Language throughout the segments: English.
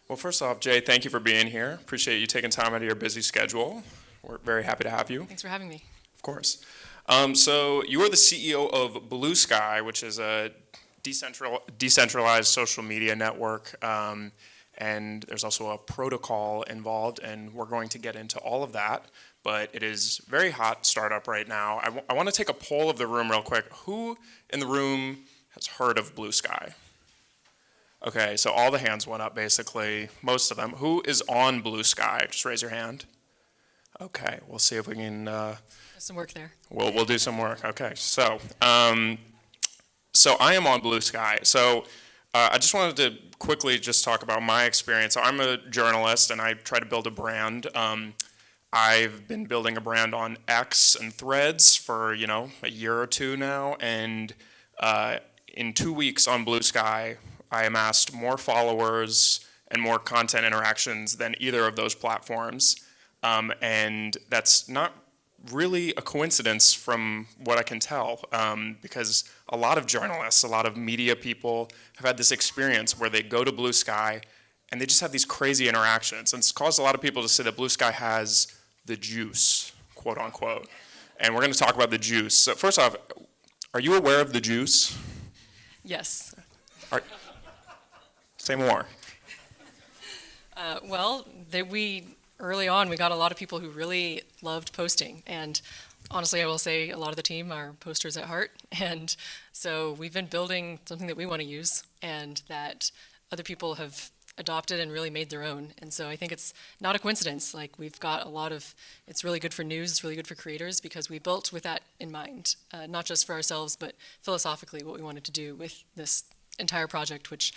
Well, first off, Jay, thank you for being here. Appreciate you taking time out of your busy schedule. We're very happy to have you. Thanks for having me. Of course. So you are the CEO of Bluesky, which is a decentralized social media network. And there's also a protocol involved, and we're going to get into all of that. But it is very hot startup right now. I want to take a poll of the room real quick. Who in the room has heard of Bluesky? Okay, so all the hands went up, basically, most of them. Who is on Bluesky? Just raise your hand. Okay, we'll see if we can. There's some work there. We'll do some work. Okay, so I am on Bluesky. So I just wanted to quickly just talk about my experience. So I'm a journalist, and I try to build a brand. I've been building a brand on X and Threads for a year or two now, and in 2 weeks on Bluesky, I amassed more followers and more content interactions than either of those platforms. And that's not really a coincidence from what I can tell, because a lot of journalists, a lot of media people have had this experience where they go to Bluesky and they just have these crazy interactions. And it's caused a lot of people to say that Bluesky has the juice, quote unquote. And we're going to talk about the juice. So first off, are you aware of the juice? Yes. Say more. Early on, we got a lot of people who really loved posting. And honestly, I will say a lot of the team are posters at heart. And so we've been building something that we want to use and that other people have adopted and really made their own. And so I think it's not a coincidence. Like, we've got it's really good for news, it's really good for creators, because we built with that in mind, not just for ourselves, but philosophically what we wanted to do with this entire project, which,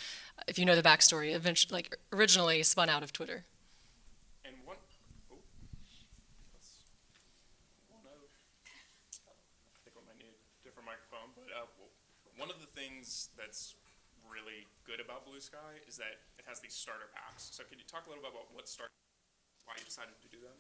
if you know the backstory, originally spun out of Twitter. And I think we might need a different microphone, but one of the things that's really good about Bluesky is that it has these starter packs. So can you talk a little bit about why you decided to do that?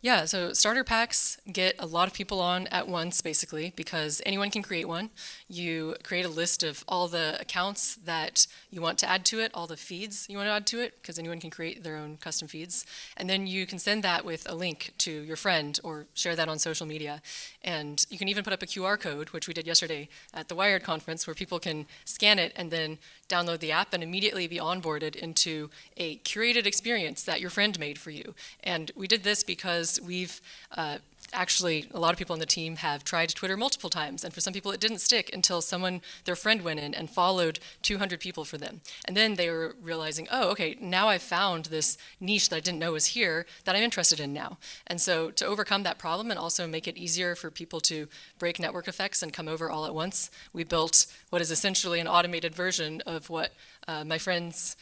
Yeah, so starter packs get a lot of people on at once, basically, because anyone can create one. You create a list of all the accounts that you want to add to it, all the feeds you want to add to it, because anyone can create their own custom feeds. And then you can send that with a link to your friend or share that on social media. And you can even put up a QR code, which we did yesterday at the Wired conference, where people can scan it and then download the app and immediately be onboarded into a curated experience that your friend made for you. And we did this because we've actually, a lot of people on the team have tried Twitter multiple times, and for some people it didn't stick until their friend went in and followed 200 people for them. And then they were realizing, oh, okay, now I've found this niche that I didn't know was here that I'm interested in now. And so to overcome that problem and also make it easier for people to break network effects and come over all at once, we built what is essentially an automated version of what my friend's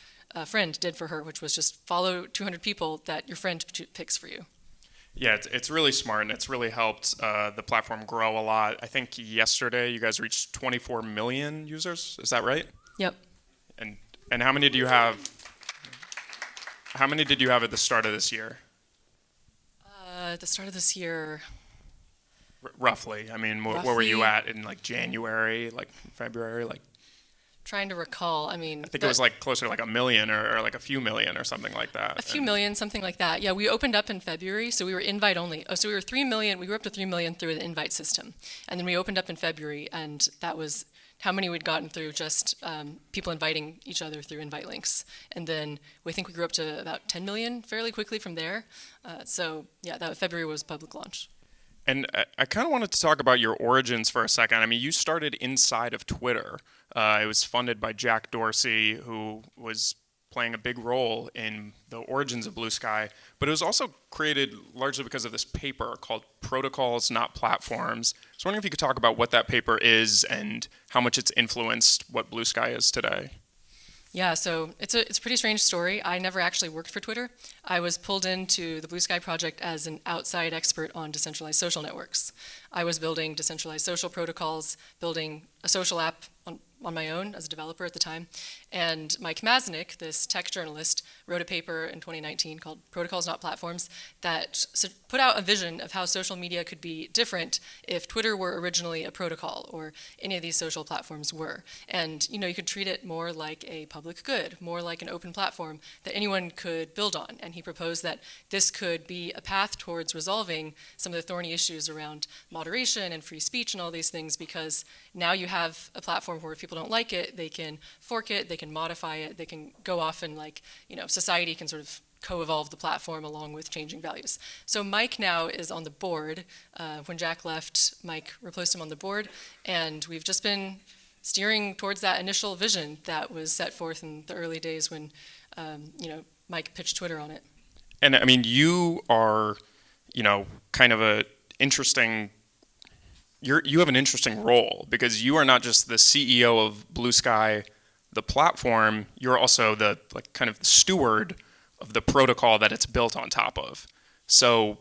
friend did for her, which was just follow 200 people that your friend picks for you. Yeah, it's really smart, and it's really helped the platform grow a lot. I think yesterday you guys reached 24 million users. Is that right? Yep. And how many do you have? How many did you have at the start of this year? At the start of this year. Roughly. I mean, where were you at in January, February, Trying to recall, I think it was closer to a million or a few million or something like that. A few million, something like that. Yeah, we opened up in February, so we were invite only. Oh, so we were 3 million, we grew up to 3 million through the invite system. And then we opened up in February, and that was how many we'd gotten through just people inviting each other through invite links. And then we think we grew up to about 10 million fairly quickly from there. So yeah, that February was public launch. And I kind of wanted to talk about your origins for a second. I mean, you started inside of Twitter. It was funded by Jack Dorsey, who was playing a big role in the origins of Bluesky. But it was also created largely because of this paper called Protocols, Not Platforms. I was wondering if you could talk about what that paper is and how much it's influenced what Bluesky is today. Yeah, so it's a pretty strange story. I never actually worked for Twitter. I was pulled into the Bluesky project as an outside expert on decentralized social networks. I was building decentralized social protocols, building a social app on my own as a developer at the time. And Mike Masnick, this tech journalist, wrote a paper in 2019 called Protocols Not Platforms that put out a vision of how social media could be different if Twitter were originally a protocol or any of these social platforms were. And you could treat it more like a public good, more like an open platform that anyone could build on. And he proposed that this could be a path towards resolving some of the thorny issues around moderation and free speech and all these things, because now you have a platform where if people don't like it, they can fork it, they can modify it, they can go off and society can sort of co-evolve the platform along with changing values. So Mike now is on the board. When Jack left, Mike replaced him on the board, and we've just been steering towards that initial vision that was set forth in the early days when Mike pitched Twitter on it. And I mean, you are, kind of a interesting. You have an interesting role because you are not just the CEO of Bluesky, the platform. You're also the kind of steward of the protocol that it's built on top of. So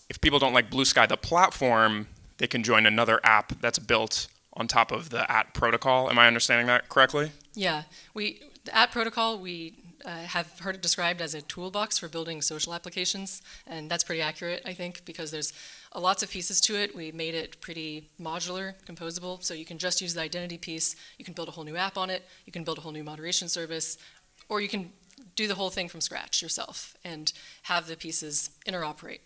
if people don't like Bluesky, the platform, they can join another app that's built on top of the @ protocol. Am I understanding that correctly? Yeah, the @ protocol, we have heard it described as a toolbox for building social applications, and that's pretty accurate, I think, because there's lots of pieces to it. We made it pretty modular, composable, so you can just use the identity piece, you can build a whole new app on it, you can build a whole new moderation service, or you can do the whole thing from scratch yourself and have the pieces interoperate.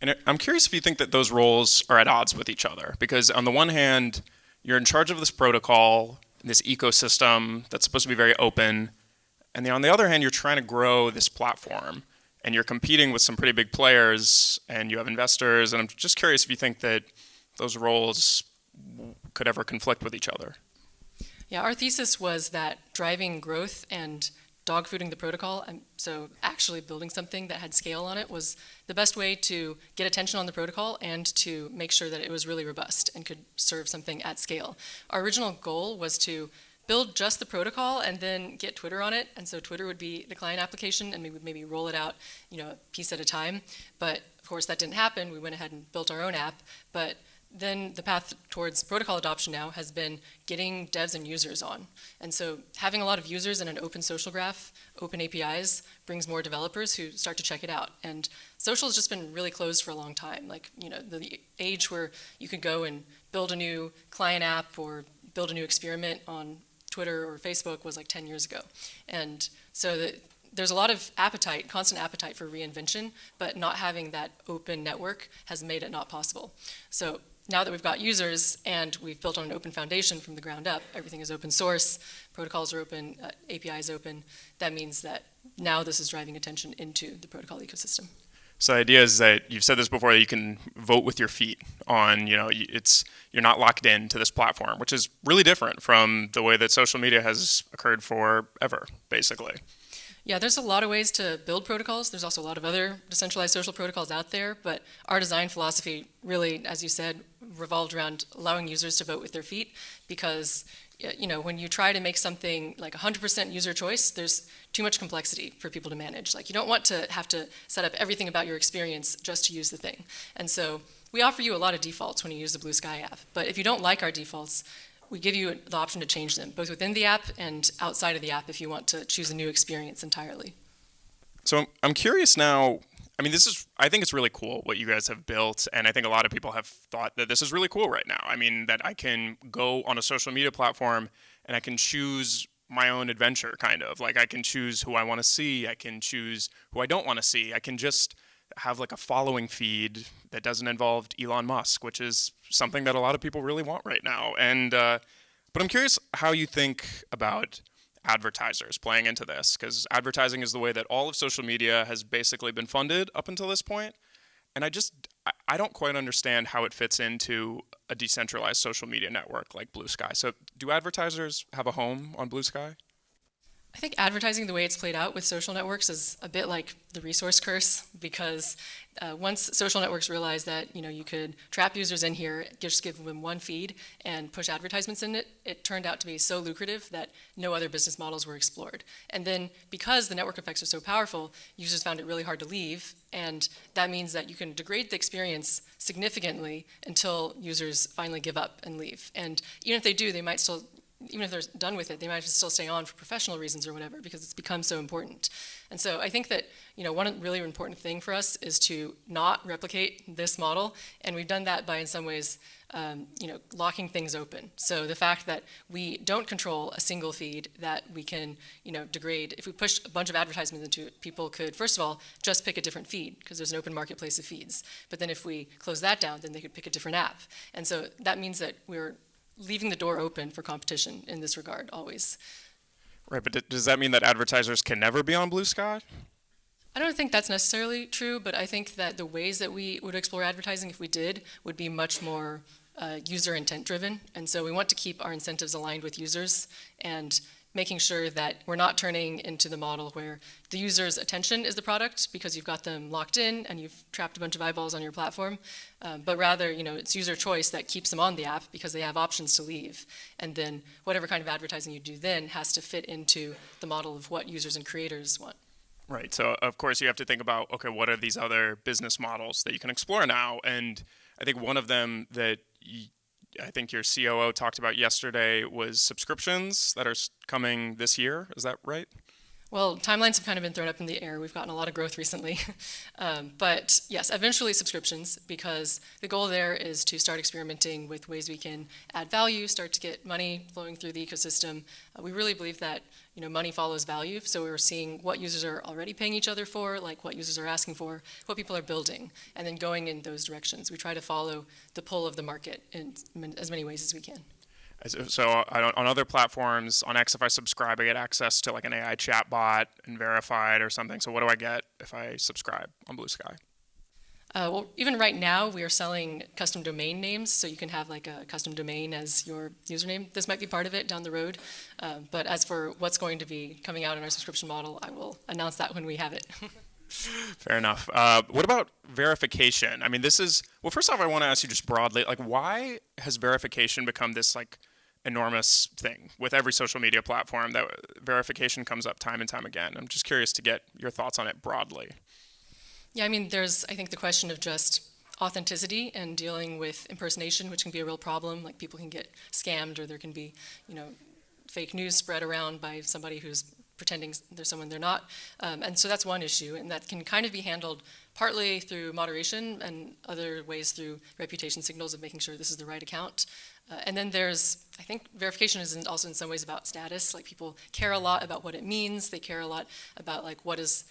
And I'm curious if you think that those roles are at odds with each other, because on the one hand, you're in charge of this protocol, this ecosystem that's supposed to be very open, and then on the other hand, you're trying to grow this platform, and you're competing with some pretty big players, and you have investors, and I'm just curious if you think that those roles could ever conflict with each other. Yeah, our thesis was that driving growth and dogfooding the protocol, and so actually building something that had scale on it, was the best way to get attention on the protocol and to make sure that it was really robust and could serve something at scale. Our original goal was to build just the protocol and then get Twitter on it, and so Twitter would be the client application and we would maybe roll it out a piece at a time. But of course that didn't happen. We went ahead and built our own app, but then the path towards protocol adoption now has been getting devs and users on. And so having a lot of users in an open social graph, open APIs, brings more developers who start to check it out. And social has just been really closed for a long time. The age where you could go and build a new client app or build a new experiment on Twitter or Facebook was 10 years ago. And so there's a lot of appetite, constant appetite for reinvention, but not having that open network has made it not possible. So now that we've got users and we've built on an open foundation from the ground up, everything is open source, protocols are open, APIs open, that means that now this is driving attention into the protocol ecosystem. So the idea is that you've said this before, that you can vote with your feet on, you're not locked into this platform, which is really different from the way that social media has occurred forever, basically. Yeah, there's a lot of ways to build protocols. There's also a lot of other decentralized social protocols out there, but our design philosophy really, as you said, revolved around allowing users to vote with their feet, because when you try to make something 100% user choice, there's too much complexity for people to manage. You don't want to have to set up everything about your experience just to use the thing. And so we offer you a lot of defaults when you use the Bluesky app, but if you don't like our defaults, we give you the option to change them, both within the app and outside of the app if you want to choose a new experience entirely. So I'm curious now, I think it's really cool what you guys have built, and I think a lot of people have thought that this is really cool right now. That I can go on a social media platform and I can choose my own adventure, kind of. I can choose who I want to see, I can choose who I don't want to see, I can just have a following feed that doesn't involve Elon Musk, which is something that a lot of people really want right now. And but I'm curious how you think about advertisers playing into this, because advertising is the way that all of social media has basically been funded up until this point. And I don't quite understand how it fits into a decentralized social media network like Bluesky. So do advertisers have a home on Bluesky? I think advertising the way it's played out with social networks is a bit like the resource curse because once social networks realized that you could trap users in here, just give them one feed and push advertisements in it, it turned out to be so lucrative that no other business models were explored. And then because the network effects are so powerful, users found it really hard to leave, and that means that you can degrade the experience significantly until users finally give up and leave. And even if they do, they might still, even if they're done with it, they might still stay on for professional reasons or whatever because it's become so important. And so I think that one really important thing for us is to not replicate this model, and we've done that by in some ways locking things open. So the fact that we don't control a single feed that we can degrade. If we push a bunch of advertisements into it, people could first of all just pick a different feed because there's an open marketplace of feeds. But then if we close that down, then they could pick a different app. And so that means that we're leaving the door open for competition in this regard always. Right, but does that mean that advertisers can never be on Bluesky? I don't think that's necessarily true, but I think that the ways that we would explore advertising if we did would be much more user intent driven. And so we want to keep our incentives aligned with users and making sure that we're not turning into the model where the user's attention is the product because you've got them locked in and you've trapped a bunch of eyeballs on your platform, but rather, it's user choice that keeps them on the app because they have options to leave. And then whatever kind of advertising you do then has to fit into the model of what users and creators want. Right, so of course you have to think about, okay, what are these other business models that you can explore now? And I think one of them that I think your COO talked about yesterday was subscriptions that are coming this year. Is that right? Well, timelines have kind of been thrown up in the air. We've gotten a lot of growth recently. But yes, eventually subscriptions, because the goal there is to start experimenting with ways we can add value, start to get money flowing through the ecosystem. We really believe that money follows value. So we're seeing what users are already paying each other for, like what users are asking for, what people are building, and then going in those directions. We try to follow the pull of the market in as many ways as we can. So on other platforms, on X, if I subscribe, I get access to like an AI chatbot and verified or something. So what do I get if I subscribe on Bluesky? Well, even right now, we are selling custom domain names, so you can have like a custom domain as your username. This might be part of it down the road, but as for what's going to be coming out in our subscription model, I will announce that when we have it. Fair enough. What about verification? I mean, well, first off, I want to ask you just broadly, like, why has verification become this like enormous thing with every social media platform that verification comes up time and time again? I'm just curious to get your thoughts on it broadly. Yeah, I mean, there's, I think, the question of just authenticity and dealing with impersonation, which can be a real problem. Like people can get scammed, or there can be, fake news spread around by somebody who's pretending they're someone they're not. And so that's one issue, and that can kind of be handled partly through moderation and other ways through reputation signals of making sure this is the right account. And then I think verification is also in some ways about status. Like people care a lot about what it means. They care a lot about like what is,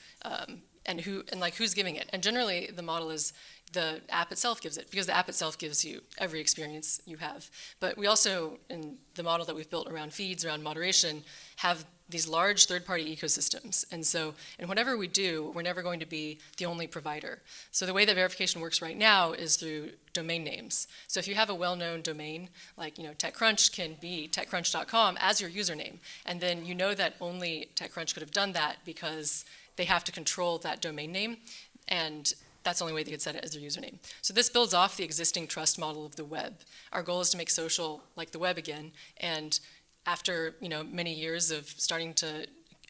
and who's giving it. And generally the model is the app itself gives it, because the app itself gives you every experience you have. But we also, in the model that we've built around feeds, around moderation, have these large third-party ecosystems. And so in whatever we do, we're never going to be the only provider. So the way that verification works right now is through domain names. So if you have a well-known domain, like TechCrunch can be techcrunch.com as your username. And then you know that only TechCrunch could have done that because they have to control that domain name. And that's the only way they could set it as their username. So this builds off the existing trust model of the web. Our goal is to make social like the web again. And after many years of starting to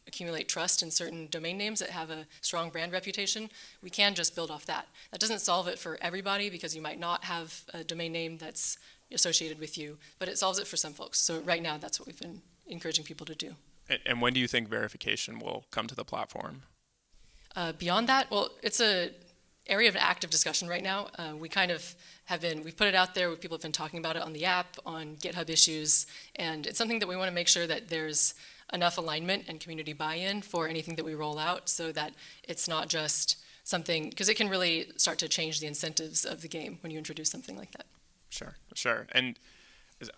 accumulate trust in certain domain names that have a strong brand reputation, we can just build off that. That doesn't solve it for everybody, because you might not have a domain name that's associated with you, but it solves it for some folks. So right now, that's what we've been encouraging people to do. And when do you think verification will come to the platform? Beyond that, well, it's a area of active discussion right now. We kind of we've put it out there, people have been talking about it on the app, on GitHub issues, and it's something that we want to make sure that there's enough alignment and community buy-in for anything that we roll out, so that it's not just something, because it can really start to change the incentives of the game when you introduce something like that. Sure. And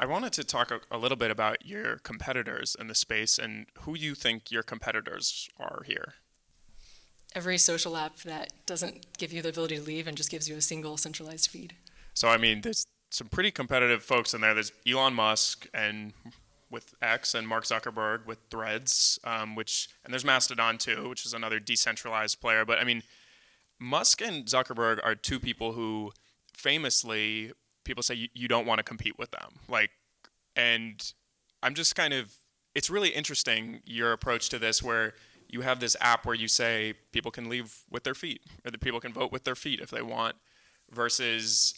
I wanted to talk a little bit about your competitors in the space and who you think your competitors are here. Every social app that doesn't give you the ability to leave and just gives you a single centralized feed. So, I mean, there's some pretty competitive folks in there. There's Elon Musk and with X and Mark Zuckerberg with Threads, and there's Mastodon too, which is another decentralized player. But I mean, Musk and Zuckerberg are two people who famously people say you don't want to compete with them. And I'm just kind of, it's really interesting your approach to this, where you have this app where you say people can leave with their feet, or that people can vote with their feet if they want, versus,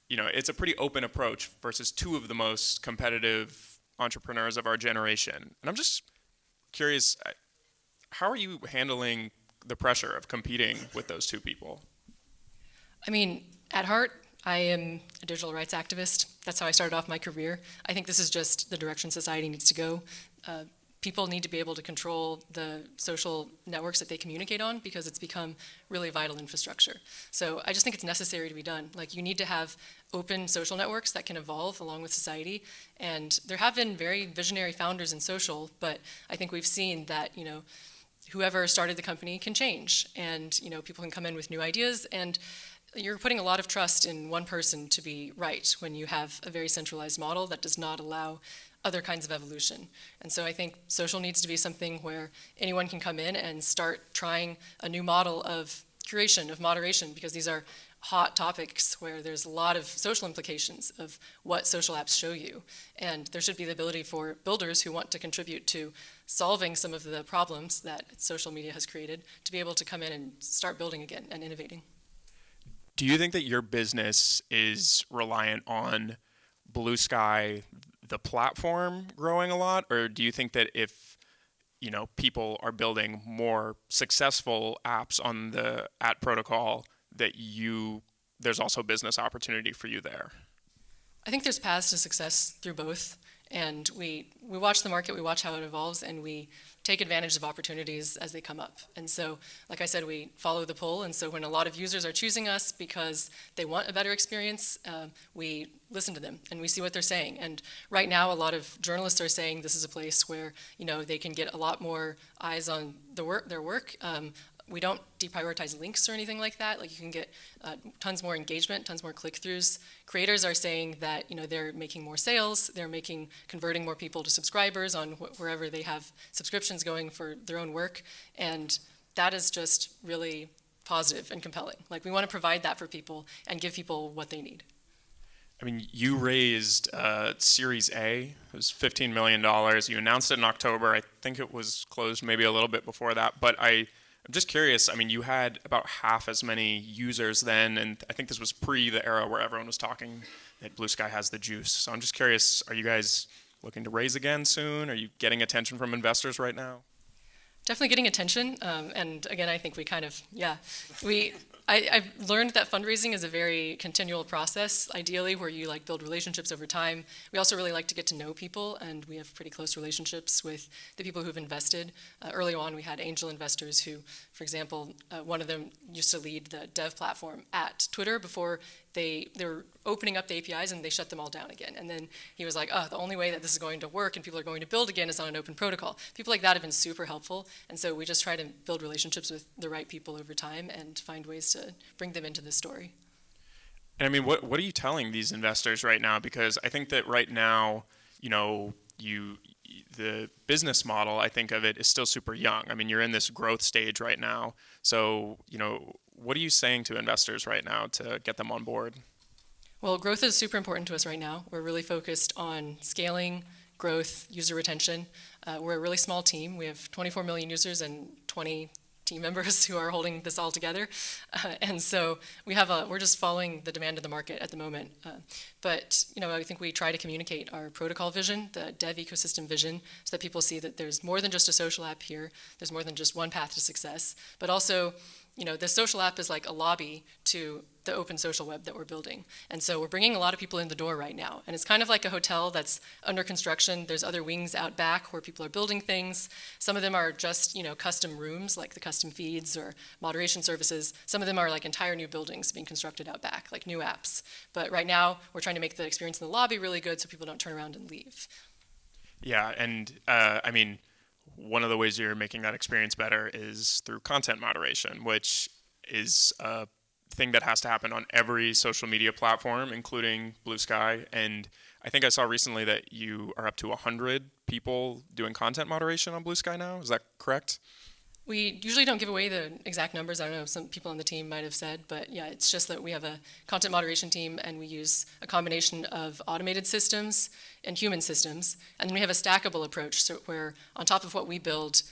it's a pretty open approach versus two of the most competitive entrepreneurs of our generation. And I'm just curious, how are you handling the pressure of competing with those two people? I mean, at heart, I am a digital rights activist. That's how I started off my career. I think this is just the direction society needs to go. People need to be able to control the social networks that they communicate on, because it's become really vital infrastructure. So I just think it's necessary to be done. You need to have open social networks that can evolve along with society. And there have been very visionary founders in social, but I think we've seen that, whoever started the company can change, and, people can come in with new ideas, and you're putting a lot of trust in one person to be right when you have a very centralized model that does not allow other kinds of evolution. And so I think social needs to be something where anyone can come in and start trying a new model of curation, of moderation, because these are hot topics where there's a lot of social implications of what social apps show you. And there should be the ability for builders who want to contribute to solving some of the problems that social media has created to be able to come in and start building again and innovating. Do you think that your business is reliant on Bluesky, the platform, growing a lot? Or do you think that if, people are building more successful apps on the protocol, that there's also business opportunity for you there? I think there's paths to success through both. And we watch the market, we watch how it evolves, and we take advantage of opportunities as they come up. And so, like I said, we follow the pull. And so when a lot of users are choosing us because they want a better experience, we listen to them and we see what they're saying. And right now, a lot of journalists are saying this is a place where, they can get a lot more eyes on their work. We don't deprioritize links or anything like that. You can get tons more engagement, tons more click-throughs. Creators are saying that they're making more sales, they're converting more people to subscribers on wherever they have subscriptions going for their own work, and that is just really positive and compelling. We want to provide that for people and give people what they need. I mean, you raised Series A. It was $15 million. You announced it in October. I think it was closed maybe a little bit before that, but I'm just curious. I mean, you had about half as many users then, and I think this was pre the era where everyone was talking that Bluesky has the juice. So I'm just curious, are you guys looking to raise again soon? Are you getting attention from investors right now? Definitely getting attention. And again, I think I've learned that fundraising is a very continual process, ideally, where you build relationships over time. We also really like to get to know people, and we have pretty close relationships with the people who've invested. Early on, we had angel investors who, for example, one of them used to lead the dev platform at Twitter before they were opening up the APIs and they shut them all down again. And then he was like, the only way that this is going to work and people are going to build again is on an open protocol. People like that have been super helpful. And so we just try to build relationships with the right people over time and find ways to bring them into this story. And I mean, what are you telling these investors right now? Because I think that right now, the business model, I think of it, is still super young. I mean, you're in this growth stage right now. So, what are you saying to investors right now to get them on board? Well, growth is super important to us right now. We're really focused on scaling, growth, user retention. We're a really small team. We have 24 million users and 20 team members who are holding this all together. And so we're just following the demand of the market at the moment. But I think we try to communicate our protocol vision, the dev ecosystem vision, so that people see that there's more than just a social app here. There's more than just one path to success. But also, the social app is like a lobby to the open social web that we're building. And so we're bringing a lot of people in the door right now. And it's kind of like a hotel that's under construction. There's other wings out back where people are building things. Some of them are just, custom rooms, like the custom feeds or moderation services. Some of them are like entire new buildings being constructed out back, like new apps. But right now, we're trying to make the experience in the lobby really good so people don't turn around and leave. Yeah, and I mean, one of the ways you're making that experience better is through content moderation, which is a thing that has to happen on every social media platform, including Bluesky. And I think I saw recently that you are up to 100 people doing content moderation on Bluesky now. Is that correct? We usually don't give away the exact numbers. I don't know, some people on the team might have said, but yeah, it's just that we have a content moderation team and we use a combination of automated systems and human systems. And then we have a stackable approach, so where on top of what we build,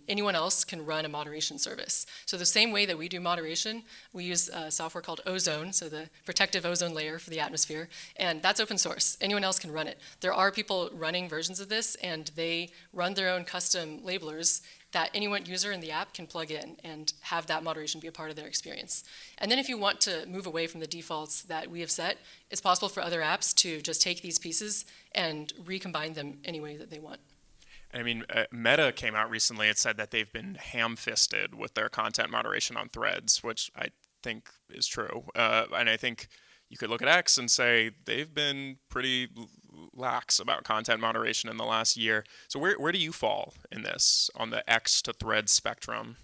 anyone else can run a moderation service. So the same way that we do moderation, we use a software called Ozone, so the protective ozone layer for the atmosphere, and that's open source. Anyone else can run it. There are people running versions of this, and they run their own custom labelers that any user in the app can plug in and have that moderation be a part of their experience. And then if you want to move away from the defaults that we have set, it's possible for other apps to just take these pieces and recombine them any way that they want. I mean, Meta came out recently. It said that they've been ham-fisted with their content moderation on Threads, which I think is true. And I think you could look at X and say they've been pretty lax about content moderation in the last year. So where do you fall in this on the X to Threads spectrum?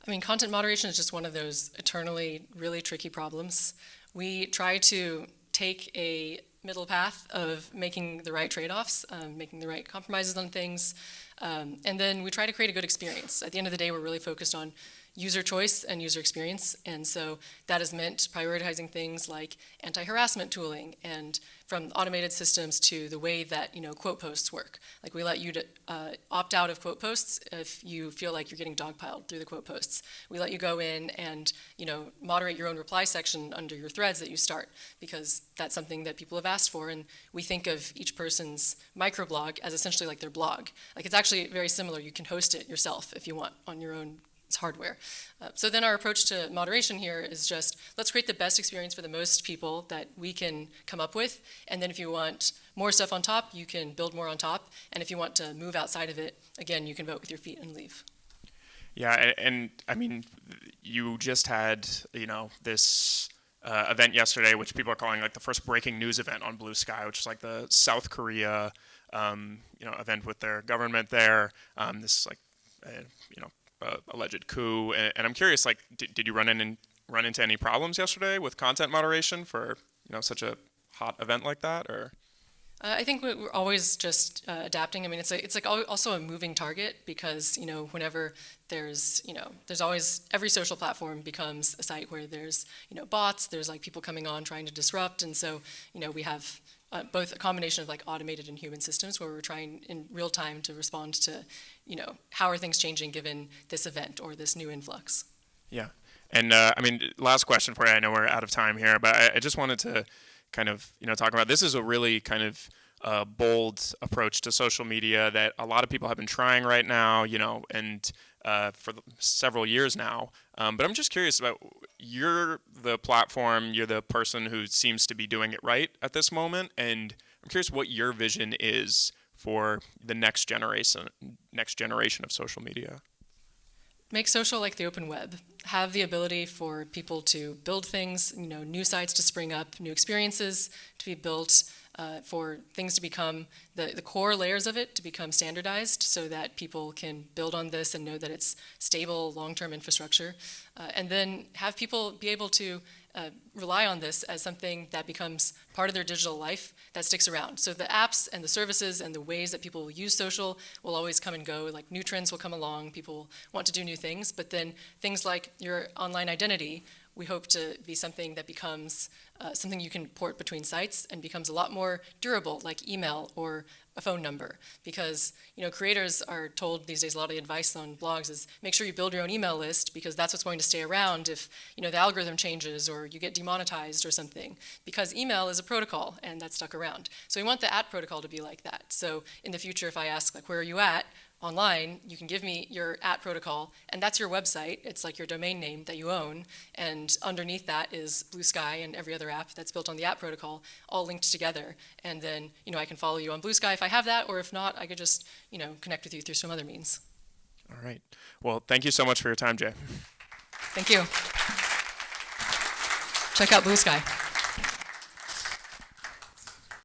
I mean, content moderation is just one of those eternally really tricky problems. We try to take a middle path of making the right trade-offs, making the right compromises on things, and then we try to create a good experience. At the end of the day, we're really focused on user choice and user experience, and so that has meant prioritizing things like anti-harassment tooling, and from automated systems to the way that quote posts work. Like we let you opt out of quote posts if you feel like you're getting dogpiled through the quote posts. We let you go in and moderate your own reply section under your threads that you start, because that's something that people have asked for, and we think of each person's microblog as essentially like their blog. Like it's actually very similar. You can host it yourself if you want on your own hardware. So then our approach to moderation here is just, let's create the best experience for the most people that we can come up with, and then if you want more stuff on top, you can build more on top, and if you want to move outside of it, again, you can vote with your feet and leave. Yeah, and I mean, you just had, this event yesterday, which people are calling like the first breaking news event on Bluesky, which is like the South Korea, event with their government there. This is like, alleged coup, and I'm curious, like, did you run into any problems yesterday with content moderation for such a hot event like that, or? I think we're always just adapting. I mean, it's like also a moving target, because whenever there's always, every social platform becomes a site where there's bots, there's like people coming on trying to disrupt, and so we have both a combination of like automated and human systems where we're trying in real time to respond to how are things changing given this event or this new influx. Yeah, and I mean, last question for you. I know we're out of time here, but I just wanted to kind of talk about, this is a really kind of bold approach to social media that a lot of people have been trying right now, and for several years now. But I'm just curious about, you're the platform, you're the person who seems to be doing it right at this moment, and I'm curious what your vision is for the next generation of social media. Make social like the open web. Have the ability for people to build things, new sites to spring up, new experiences to be built, for things to become, the core layers of it to become standardized so that people can build on this and know that it's stable, long-term infrastructure. And then have people be able to rely on this as something that becomes part of their digital life that sticks around. So the apps and the services and the ways that people use social will always come and go. Like new trends will come along, people want to do new things, but then things like your online identity, we hope to be something that becomes something you can port between sites and becomes a lot more durable, like email or a phone number. Because creators are told these days, a lot of the advice on blogs is make sure you build your own email list, because that's what's going to stay around if the algorithm changes or you get demonetized or something. Because email is a protocol and that's stuck around. So we want the @protocol to be like that. So in the future, if I ask like, where are you at? Online, you can give me your @protocol, and that's your website. It's like your domain name that you own, and underneath that is Bluesky and every other app that's built on the @protocol, all linked together. And then, I can follow you on Bluesky if I have that, or if not, I could just, connect with you through some other means. All right. Well, thank you so much for your time, Jay. Thank you. Check out Bluesky.